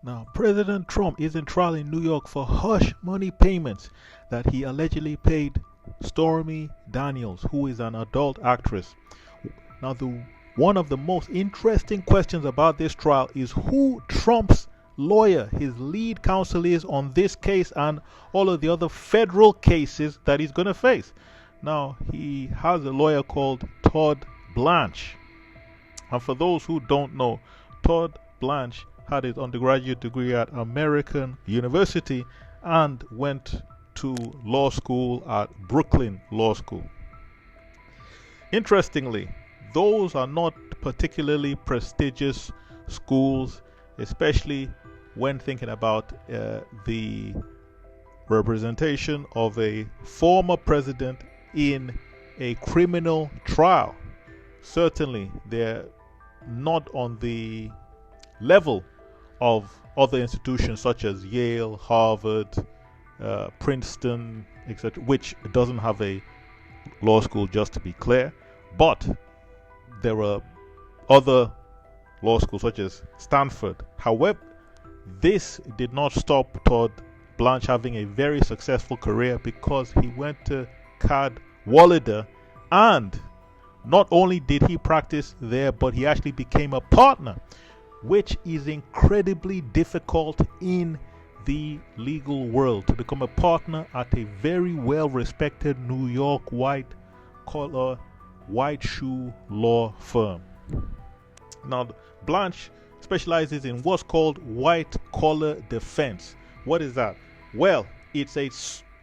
Now, President Trump is in trial in New York for hush money payments that he allegedly paid Stormy Daniels, who is an adult actress. Now, one of the most interesting questions about this trial is who Trump's lawyer, his lead counsel, is on this case and all of the other federal cases that he's going to face. Now, he has a lawyer called Todd Blanche. And for those who don't know, Todd Blanche had his undergraduate degree at American University and went to law school at Brooklyn Law School. Interestingly, those are not particularly prestigious schools, especially when thinking about the representation of a former president in a criminal trial. Certainly, they're not on the level of other institutions such as Yale, Harvard, Princeton, etc., which doesn't have a law school, just to be clear. But there are other law schools such as Stanford. However, this did not stop Todd Blanche having a very successful career, because he went to Cadwalader, and not only did he practice there, but he actually became a partner, which is incredibly difficult in the legal world. To become a partner at a very well-respected New York white-collar, white-shoe law firm. Now, Blanche specializes in what's called white-collar defense. What is that? Well, it's a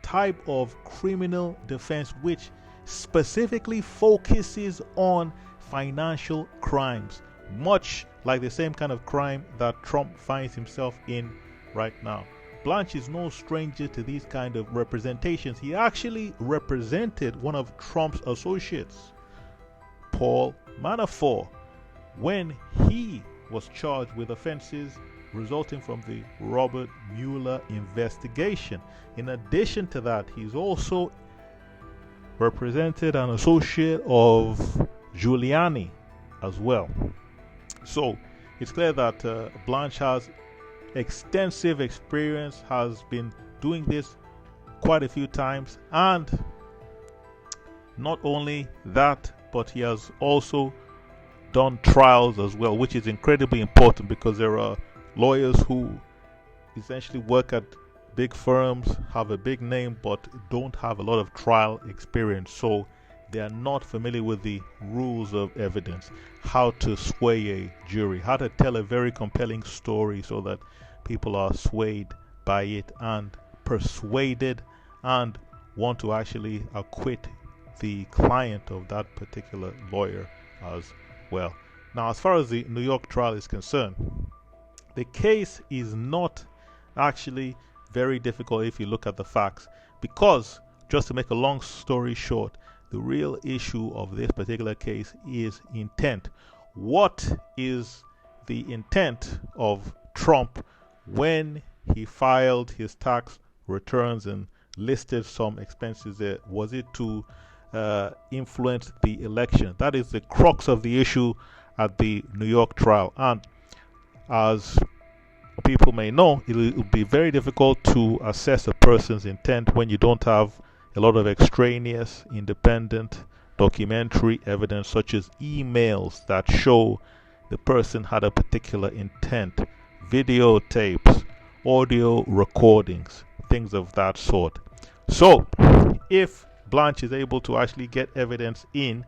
type of criminal defense which specifically focuses on financial crimes, much like the same kind of crime that Trump finds himself in right now. Blanche is no stranger to these kind of representations. He actually represented one of Trump's associates, Paul Manafort, when he was charged with offenses resulting from the Robert Mueller investigation. In addition to that, he's also represented an associate of Giuliani as well. So it's clear that Blanche has extensive experience, has been doing this quite a few times, and not only that, but he has also done trials as well, which is incredibly important, because there are lawyers who essentially work at big firms, have a big name, but don't have a lot of trial experience. So they are not familiar with the rules of evidence, how to sway a jury, how to tell a very compelling story so that people are swayed by it and persuaded and want to actually acquit the client of that particular lawyer as well. Now, as far as the New York trial is concerned, the case is not actually very difficult if you look at the facts, because, just to make a long story short, the real issue of this particular case is intent. What is the intent of Trump when he filed his tax returns and listed some expenses there? Was it to influence the election? That is the crux of the issue at the New York trial. And as people may know, it will be very difficult to assess a person's intent when you don't have a lot of extraneous, independent, documentary evidence, such as emails that show the person had a particular intent, videotapes, audio recordings, things of that sort. So, if Blanche is able to actually get evidence in,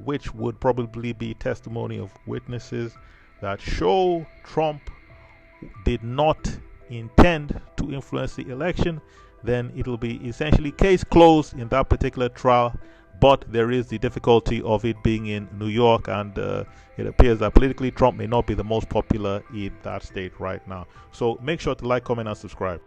which would probably be testimony of witnesses that show Trump did not intend to influence the election, then it will be essentially case closed in that particular trial. But there is the difficulty of it being in New York, and it appears that politically Trump may not be the most popular in that state right now. So make sure to like, comment, and subscribe.